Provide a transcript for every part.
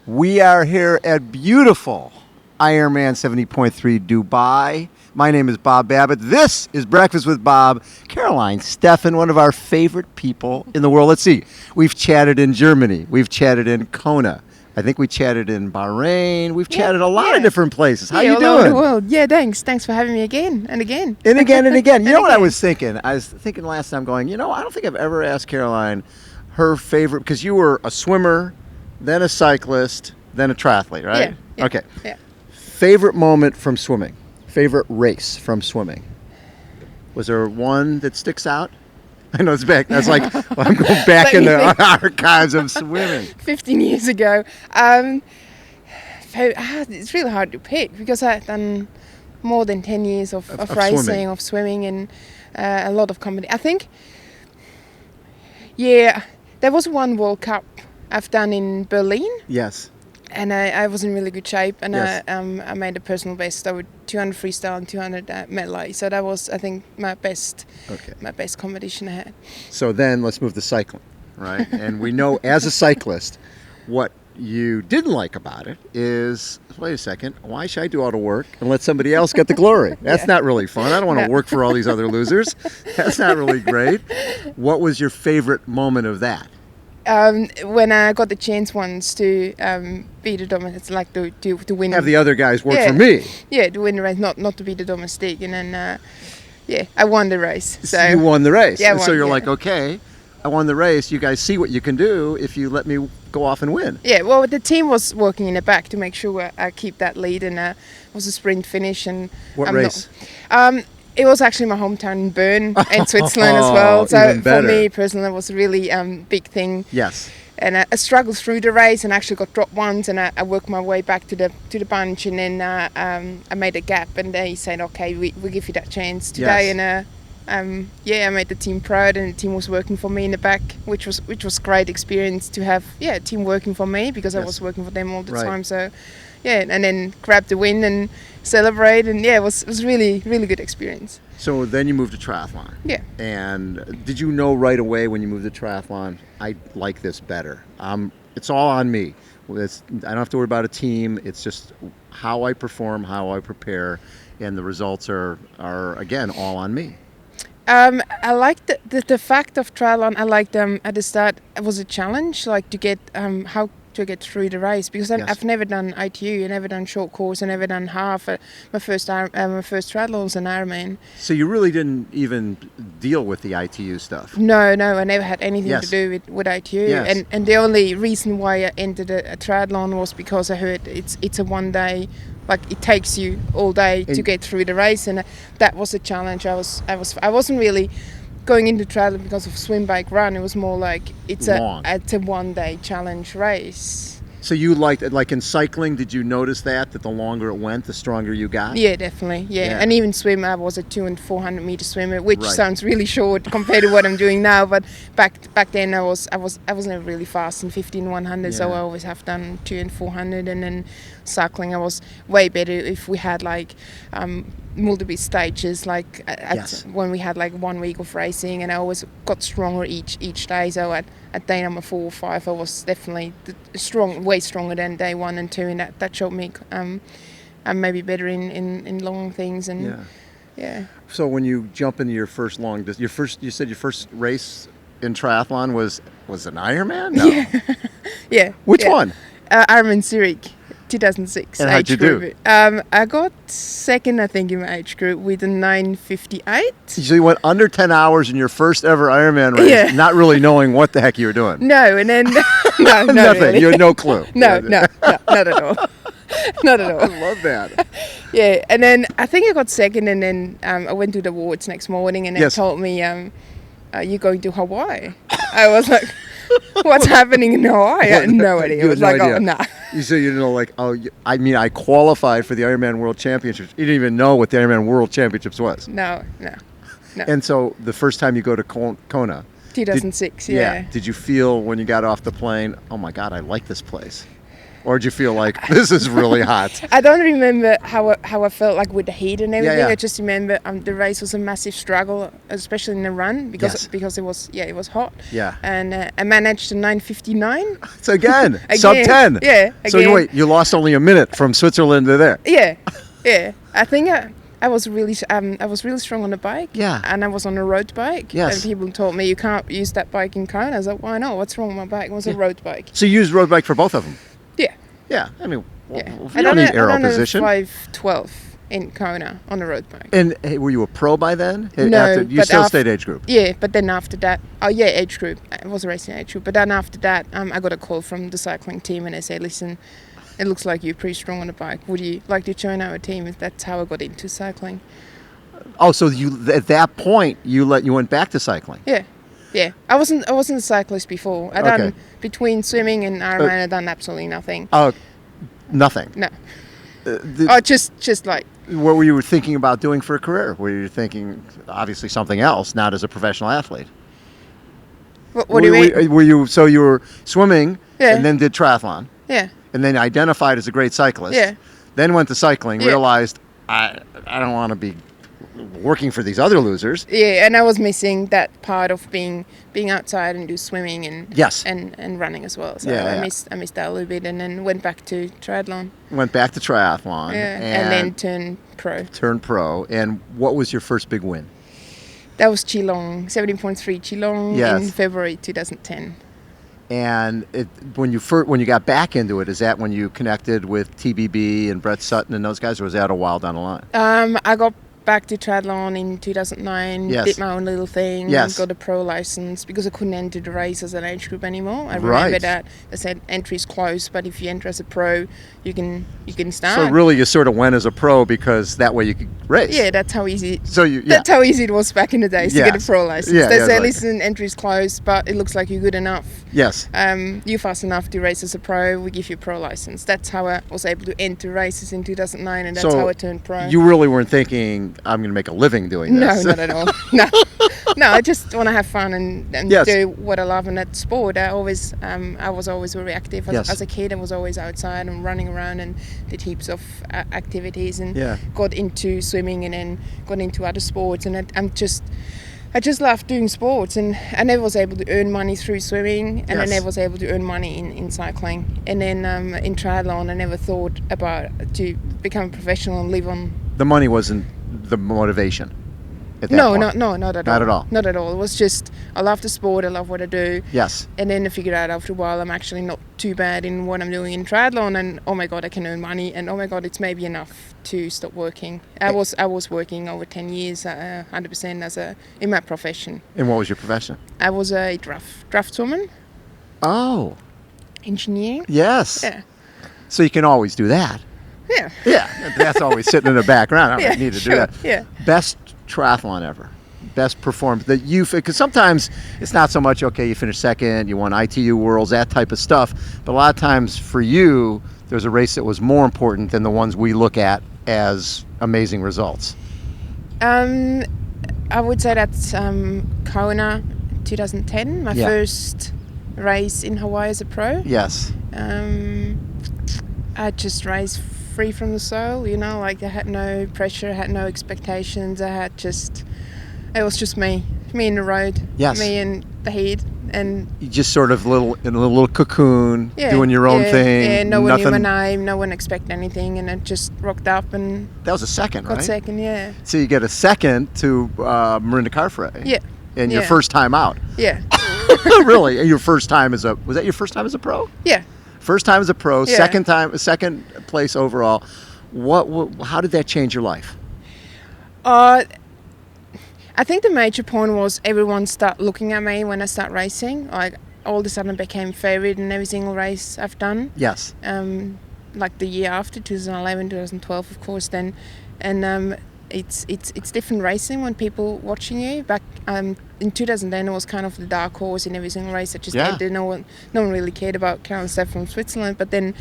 We are here at beautiful Ironman 70.3 Dubai. My name is Bob Babbitt. This is Breakfast with Bob. Caroline Steffen, one of our favorite people in the world. Let's see. We've chatted in Germany. We've chatted in Kona. I think we chatted in Bahrain. We've chatted a lot of different places. How you all doing? over the world. Yeah, thanks. Thanks for having me again and again. And again and again. You know what I was thinking? I was thinking last time going, I don't think I've ever asked Caroline her favorite, because you were a swimmer, then a cyclist, then a triathlete, right? Yeah. Okay. Yeah. Favorite moment from swimming? Favorite race from swimming? Was there one that sticks out? I know it's back. That's like, I'm going back in the archives of swimming. 15 years ago. It's really hard to pick because I've done more than 10 years of racing, of swimming, and a lot of competition. I think, there was one World Cup I've done in Berlin. Yes. And I was in really good shape, and yes. I made a personal best. I would 200 freestyle and 200 medley. So that was, I think, my best competition I had. So then let's move to cycling, right? And we know as a cyclist, what you didn't like about it is, wait a second, why should I do all the work and let somebody else get the glory? That's not really fun. I don't want to work for all these other losers. That's not really great. What was your favorite moment of that? When I got the chance once to be the domestic, like to win. Have the other guys work for me. Yeah, to win the race, not to be the domestic, and then I won the race. So you won the race. Yeah, so you're like, okay, I won the race. You guys see what you can do if you let me go off and win. Yeah, well, the team was working in the back to make sure I keep that lead, and it was a sprint finish. And what race? It was actually my hometown in Bern in Switzerland as well. So for me personally, it was a really big thing. Yes. And I struggled through the race and actually got dropped once, and I worked my way back to the bunch, and then I made a gap, and they said, okay, we give you that chance today. Yes. And I made the team proud, and the team was working for me in the back, which was great experience to have a team working for me, because I was working for them all the time. So and then grab the win and celebrate, and it was really, really good experience. So then you moved to triathlon. Yeah. And did you know right away when you moved to triathlon, I like this better? It's all on me. I don't have to worry about a team. It's just how I perform, how I prepare, and the results are again all on me. I liked the fact of triathlon. I liked at the start. It was a challenge, like to get how to get through the race, because I've never done ITU, I never done short course, I never done half. My first triathlon was an Ironman. So you really didn't even deal with the ITU stuff? No, I never had anything to do with ITU. Yes. And the only reason why I entered a triathlon was because I heard it's a one day. Like it takes you all day to get through the race, and that was a challenge. I wasn't really going into triathlon because of swim, bike, run. It was more like it's a 1 day challenge race. So you liked it, like in cycling, did you notice that the longer it went, the stronger you got? Yeah, definitely. Yeah. And even swim, I was a 200 and 400 meter swimmer, which sounds really short compared to what I'm doing now. But back then I wasn't really fast in 15 100, so I always have done 2 and 400, and then cycling I was way better if we had like multiple stages, like when we had like 1 week of racing, and I always got stronger each day. So at day number 4 or 5, I was definitely way stronger than day 1 and 2, and that showed me I'm maybe better in long things. And So when you jump into your first you said your first race in triathlon was an Ironman? No. Yeah. Which one? Ironman Zurich. 2006 and age how'd you group. I got second, I think, in my age group with a 9:58. So you went under 10 hours in your first ever Ironman race, not really knowing what the heck you were doing. No, and then no, nothing. Really. You had no clue. No, not at all. Not at all. I love that. Yeah, and then I think I got second, and then I went to the wards next morning, and they told me, "Are you going to Hawaii?" I was like, "What's happening in Hawaii?" I had no idea. It was like, idea. "Oh, nah." You said you didn't know, like, I qualified for the Ironman World Championships. You didn't even know what the Ironman World Championships was. No. And so the first time you go to Kona, 2006, did you feel when you got off the plane, oh my God, I like this place? or did you feel like this is really hot? I don't remember how I felt like with the heat and everything. yeah. I just remember the race was a massive struggle, especially in the run Yes. because it was hot. Yeah. And I managed a 9:59. So again, Again, sub 10. yeah, So again. wait, you lost only a minute from Switzerland to there. Yeah, yeah. I think I was really strong on the bike. Yeah. And I was on a road bike. Yes. And people told me you can't use that bike in Kona. I was like, why not? What's wrong with my bike? It was a road bike. So you used road bike for both of them. Yeah. Yeah. I mean, Yeah. you don't need aero position. 512 in Kona on a road bike. And hey, were you a pro by then? No, You but still stayed age group. Yeah, but then after that, age group. I was a racing age group. But then after that, I got a call from the cycling team and they said, listen, it looks like you're pretty strong on a bike. Would you like to join our team? That's how I got into cycling. Oh, so you at that point you went back to cycling. Yeah. Yeah. I wasn't a cyclist before. I done Okay. between swimming and Ironman, I done absolutely nothing. Oh, nothing. No. Just like What were you thinking about doing for a career? Were you thinking obviously something else, not as a professional athlete? what do you mean? Were you were swimming Yeah. and then did triathlon Yeah. and then identified as a great cyclist. Yeah. Then went to cycling, Yeah. realized I don't want to be working for these other losers. Yeah, and I was missing that part of being outside and do swimming and Yes. and running as well. So Yeah, I yeah. missed that a little bit, and then went back to triathlon. Went back to triathlon And then turned pro. turned pro. And what was your first big win? That was Geelong, 17.3 Geelong Yes. in February 2010. And when you got back into it, is that when you connected with TBB and Brett Sutton and those guys, or was that a while down the line? I got back to triathlon in 2009, Yes. did my own little thing, Yes. got a pro license because I couldn't enter the race as an age group anymore. I Right. remember that they said entry's closed, but if you enter as a pro, you can start. So really, you sort of went as a pro because that way you could race. Yeah, that's how easy. So you That's how easy it was back in the days to get Yes. a pro license. Yeah, They yeah, said, like- listen, entry's closed, but it looks like you're good enough. Yes. You're fast enough to race as a pro. We give you a pro license. That's how I was able to enter races in 2009, and that's So how I turned pro. You really weren't thinking I'm going to make a living doing No, this. not at all. No, I just want to have fun and Yes. do what I love in that sport. I was always very active. Yes. As a kid, I was always outside and running around and did heaps of activities and Yeah. got into swimming and then got into other sports. And I just loved doing sports, and I never was able to earn money through swimming, and Yes. I never was able to earn money in cycling. And then in triathlon, I never thought about to become a professional and live on. The money wasn't the motivation at that No, point. not at all. Not at all. Not at all. It was just I love the sport. I love what I do. Yes. And then I figured out after a while I'm actually not too bad in what I'm doing in triathlon, and oh my god, I can earn money, and oh my god, it's maybe enough to stop working. I was working over 10 years, 100% in my profession. And what was your profession? I was a draftswoman, Oh, engineering. yes. Yeah. So you can always do that. Yeah. Yeah, that's always sitting in the background. I don't need to sure. do that. Yeah. Best triathlon ever. Best performance that because sometimes it's not so much, okay, you finished second, you won ITU Worlds, that type of stuff. But a lot of times for you, there's a race that was more important than the ones we look at as amazing results. I would say that's Kona 2010, my Yeah. first race in Hawaii as a pro. Yes. I just raced free from the soul, like I had no pressure, I had no expectations, it was just me in the road, Yes. me and the heat, and You just sort of in a little cocoon, yeah, doing your own yeah, thing. Yeah, no one knew my nothing. name, no one expected anything, and I just rocked up and That was a second, got right? second, yeah. So you get a second to Marinda Carfrey. Yeah. And your Yeah. first time out. Yeah, Really? Your first time was that your first time as a pro? yeah. First time as a pro, Yeah. second place overall. How did that change your life? I think the major point was everyone start looking at me when I start racing. Like all of a sudden I became favorite in every single race I've done. Yes. Like the year after 2011, 2012, of course. Then, and it's different racing when people watching you. Back in 2010, it was kind of the dark horse in every single race. I just entered. No one really cared about Carol Steffen from Switzerland. But then,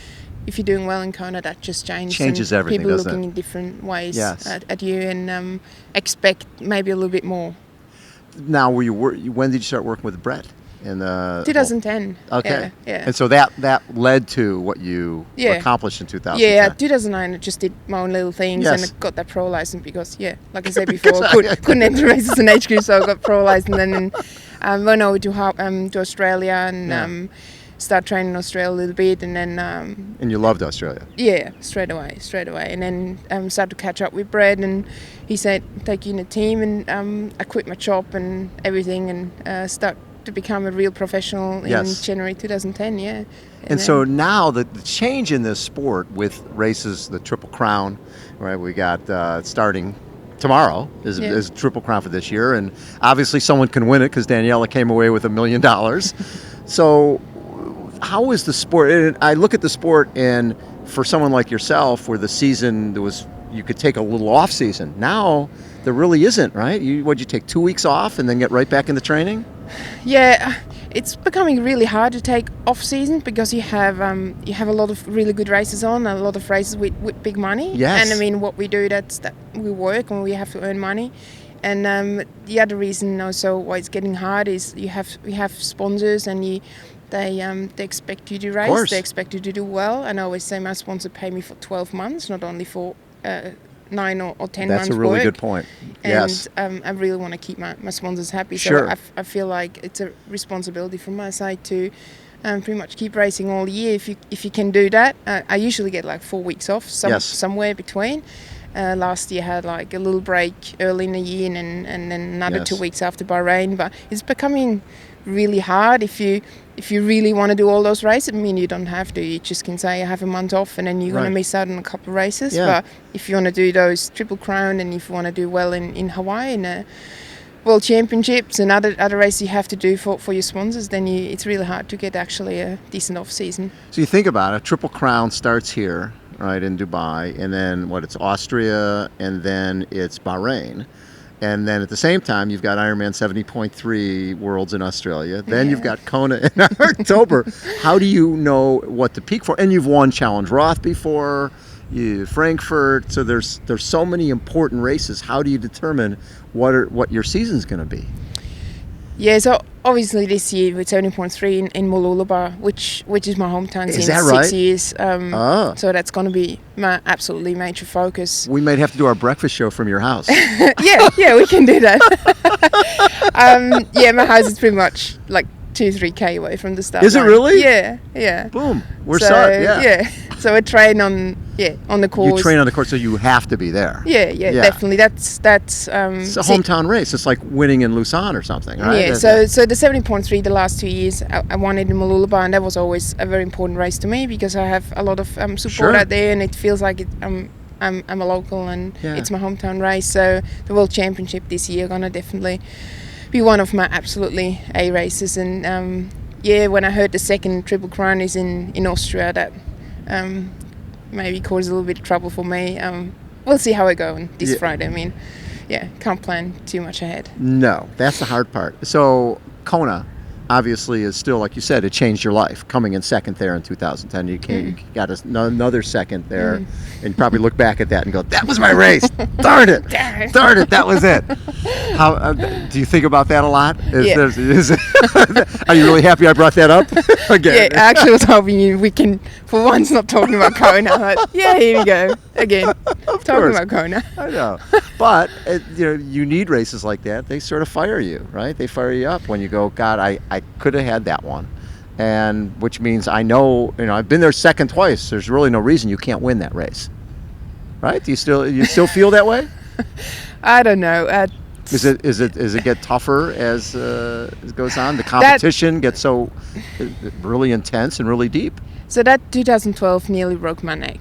if you're doing well in Kona, that just changes and everything, people doesn't looking it? in different ways Yes. at you and expect maybe a little bit more. Now, when did you start working with Brett in the 2010. Okay. Yeah. And so that led to what you accomplished in 2010. Yeah, 2009 I just did my own little things Yes. and I got that pro license because, like I said before, couldn't enter races in age group, so I got pro license. And then went over to Australia and start training in Australia a little bit, and then And you loved Australia. yeah, straight away, and then started to catch up with Brad, and he said take you in a team, and I quit my job and everything, and start to become a real professional in January 2010. Yeah, and so now the change in this sport with races, the Triple Crown, right? We got starting tomorrow is Triple Crown for this year, and obviously someone can win it because Daniela came away with $1 million. So how is the sport? And I look at the sport, and for someone like yourself, where the season you could take a little off season. Now there really isn't, right? Would you take 2 weeks off and then get right back into training? Yeah, it's becoming really hard to take off season because you have a lot of really good races on, a lot of races with big money. Yes. And I mean, what we do, that we work and we have to earn money. And the other reason also why it's getting hard is we have sponsors, and they expect you to race. They expect you to do well. And I always say my sponsor pay me for 12 months, not only for 9 or 10 months work. That's a really good point. Yes. And I really want to keep my sponsors happy. Sure. So I feel like it's a responsibility from my side to pretty much keep racing all year. If you can do that, I usually get like 4 weeks off, somewhere between. Last year I had like a little break early in the year, and then another 2 weeks after Bahrain. But it's becoming really hard if you really want to do all those races. I mean, you don't have to. You just can say I have a month off, and then you're going to miss out on a couple of races. Yeah. But if you want to do those Triple Crown, and if you want to do well in Hawaii and World Championships and other races you have to do for your sponsors, then it's really hard to get actually a decent off season. So you think about it, Triple Crown starts here, right, in Dubai, and then it's Austria, and then it's Bahrain. And then at the same time, you've got Ironman 70.3 Worlds in Australia. Then you've got Kona in October. How do you know what to peak for? And you've won Challenge Roth before, Frankfurt. So there's so many important races. How do you determine what your season's going to be? Yeah, so obviously this year with 70.3 in Mooloolaba, which is my hometown since 6 years. So that's going to be my absolutely major focus. We might have to do our breakfast show from your house. yeah, we can do that. My house is pretty much like 2-3k away from the start line. Is it really? Yeah. Boom. We're set. Yeah. So I train on the course. You train on the course, so you have to be there. Yeah, definitely. That's it's a hometown race. It's like winning in Lausanne or something, right? Yeah. So the 70.3 the last 2 years I won it in Mooloolaba, and that was always a very important race to me because I have a lot of support out there, and it feels like I'm a local, and it's my hometown race. So the World Championship this year gonna definitely be one of my absolutely A races. And when I heard the second Triple Crown is in Austria, that maybe caused a little bit of trouble for me. We'll see how I go on this Friday. I mean, can't plan too much ahead. No, that's the hard part. So Kona obviously is still, like you said, it changed your life. Coming in second there in 2010, you got another second there, and you probably look back at that and go, "That was my race! Darn it! Darn it! That was it." How do you think about that a lot? Are you really happy I brought that up again? Yeah, I actually was hoping we can, for once, not talking about Kona. Like, here we go again, talking about Kona. I know, but you need races like that. They sort of fire you, right? They fire you up when you go, God, I could have had that one, and which means I know, I've been there second twice. There's really no reason you can't win that race, right? Do you still feel that way? I don't know. Is it get tougher as it goes on? The competition gets so really intense and really deep. So that 2012 nearly broke my neck.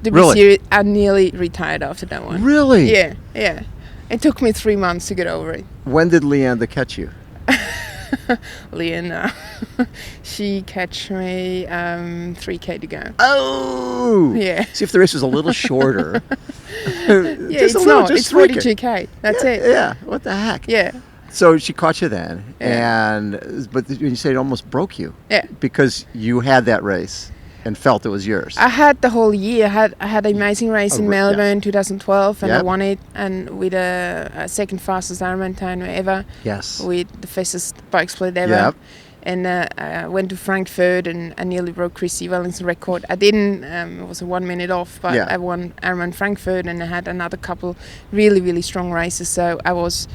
Really? I nearly retired after that one. Really? Yeah. It took me 3 months to get over it. When did Leanda catch you? Leanda, she catch me 3k to go. Oh! Yeah. See, if the race was a little shorter. It's not. It's 42k. That's it. Yeah. What the heck? Yeah. So she caught you then, but you say it almost broke you. Yeah. Because you had that race and felt it was yours. I had the whole year. I had an amazing race in Melbourne 2012, and I won it, and with a second fastest Ironman time ever. Yes. With the fastest bike split ever. Yep. And I went to Frankfurt and I nearly broke Chrissy Welling's record. I didn't. It was a 1 minute off, but I won Ironman Frankfurt, and I had another couple really, really strong races. So I was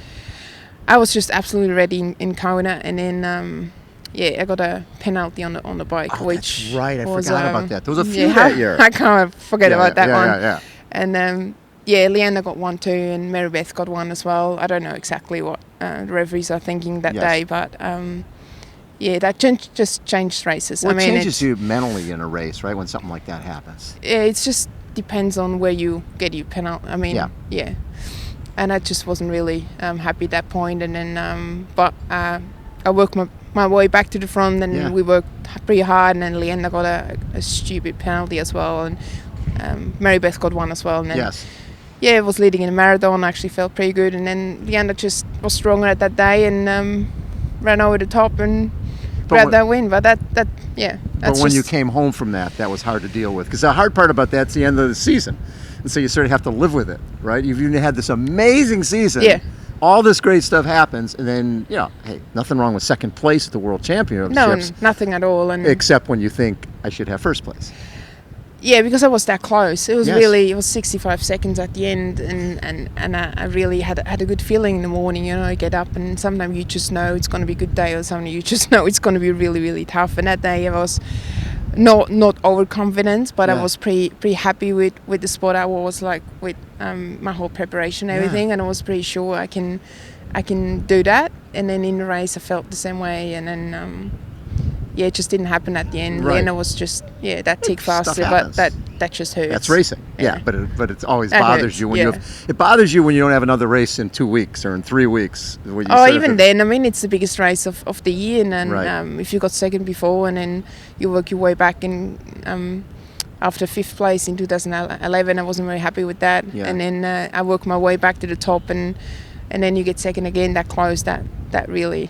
just absolutely ready in Kona. And then I got a penalty on the bike, which that's right. I was, forgot about that. There was a few that year. I can't forget about that one. Yeah. And Leanna got one too, and Mary Beth got one as well. I don't know exactly what the referees are thinking that day, but that just changed races. Well, it changes you mentally in a race, right? When something like that happens. Yeah, it just depends on where you get your penalty. I mean, and I just wasn't really happy at that point. And then, but I worked my way back to the front, and we worked pretty hard. And then Leanna got a stupid penalty as well, and Mary Beth got one as well. And then, it was leading in a marathon. I actually felt pretty good, and then Leanna just was stronger at that day and ran over the top and grabbed that win. But But when you came home from that was hard to deal with, because the hard part about that's the end of the season, and so you sort of have to live with it, right? You've had this amazing season. Yeah. All this great stuff happens, and then hey, nothing wrong with second place at the World Championships. No, nothing at all. And except when you think I should have first place. Yeah, because I was that close. It was it was 65 seconds at the end, and I really had a good feeling in the morning. I get up, and sometimes you just know it's going to be a good day, or sometimes you just know it's going to be really, really tough. And that day I was not overconfident, but I was pretty happy with the spot I was like with my whole preparation and everything, and I was pretty sure I can do that. And then in the race I felt the same way, and then it just didn't happen at the end. Right. And I was just that tick faster, but that just hurts. That's racing. But it always bothers you when it bothers you when you don't have another race in 2 weeks or in 3 weeks. Even then, I mean, it's the biggest race of the year, and then if you got second before, and then you work your way back, and after fifth place in 2011, I wasn't very happy with that. And then I worked my way back to the top, and then you get second again. That close, that really.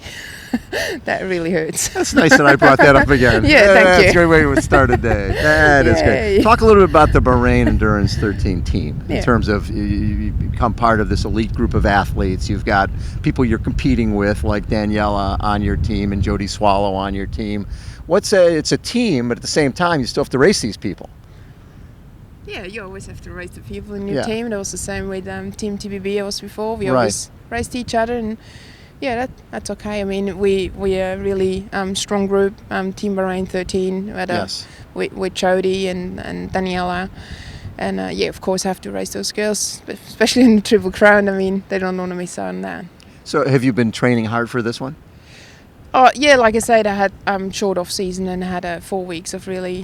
That really hurts. That's nice that I brought that up again. Thank you. That's a great way to start a day. That is great. Talk a little bit about the Bahrain Endurance 13 team in terms of you become part of this elite group of athletes. You've got people you're competing with, like Daniela on your team and Jody Swallow on your team. It's a team, but at the same time, you still have to race these people. Yeah, you always have to race the people in your team. That was the same with Team TBB I was before. We always raced each other, and that's okay. I mean, we are a really strong group. Team Bahrain 13 with Jody and Daniela, and of course I have to race those girls, especially in the Triple Crown. I mean, they don't want to miss out on that. So have you been training hard for this one? Oh yeah, like I said, I had short off season and I had 4 weeks of really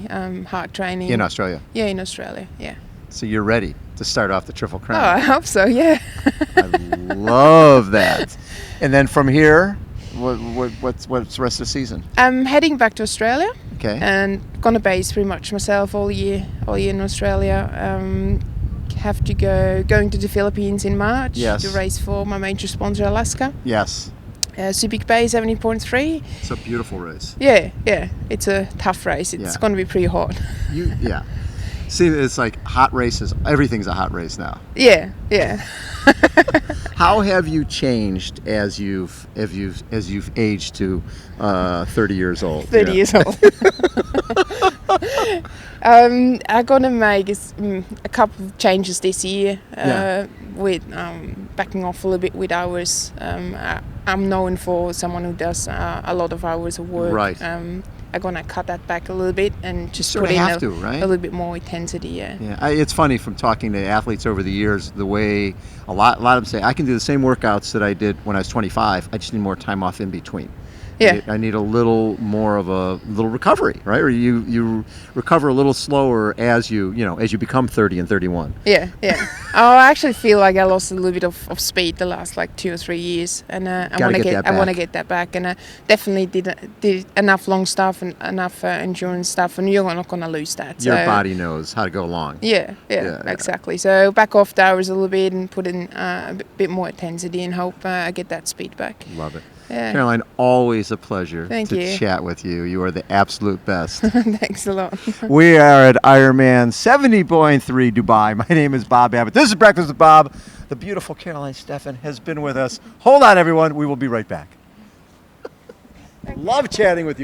hard training. In Australia? Yeah, in Australia, yeah. So you're ready to start off the Triple Crown? Oh, I hope so, yeah. I love that. And then from here, what's the rest of the season? I'm heading back to Australia. Okay. And gonna base pretty much myself all year in Australia. Have to going to the Philippines in March to race for my major sponsor, Alaska. Yes. Subic Bay 70.3. It's a beautiful race. Yeah. It's a tough race. It's going to be pretty hot. See, it's like hot races. Everything's a hot race now. Yeah. How have you changed as you've aged to 30 years old? 30 years old. I'm gonna make a couple of changes this year with backing off a little bit with hours. I'm known for someone who does a lot of hours of work. Right. I'm gonna cut that back a little bit and just put in a little bit more intensity. Yeah. It's funny from talking to athletes over the years, the way a lot of them say, I can do the same workouts that I did when I was 25. I just need more time off in between. Yeah. I need a little more of a little recovery, right? Or you recover a little slower as you become 30 and 31. Yeah. I actually feel like I lost a little bit of speed the last 2 or 3 years, and I want to get that back. And I definitely did enough long stuff and enough endurance stuff, and you're not going to lose that. Your body knows how to go along. Yeah, exactly. So back off the hours a little bit and put in a bit more intensity and hope I get that speed back. Love it. Yeah. Caroline, always a pleasure to chat with you. You are the absolute best. Thanks a lot. We are at Ironman 70.3 Dubai. My name is Bob Abbott. This is Breakfast with Bob. The beautiful Caroline Steffen has been with us. Hold on, everyone. We will be right back. Love chatting with you.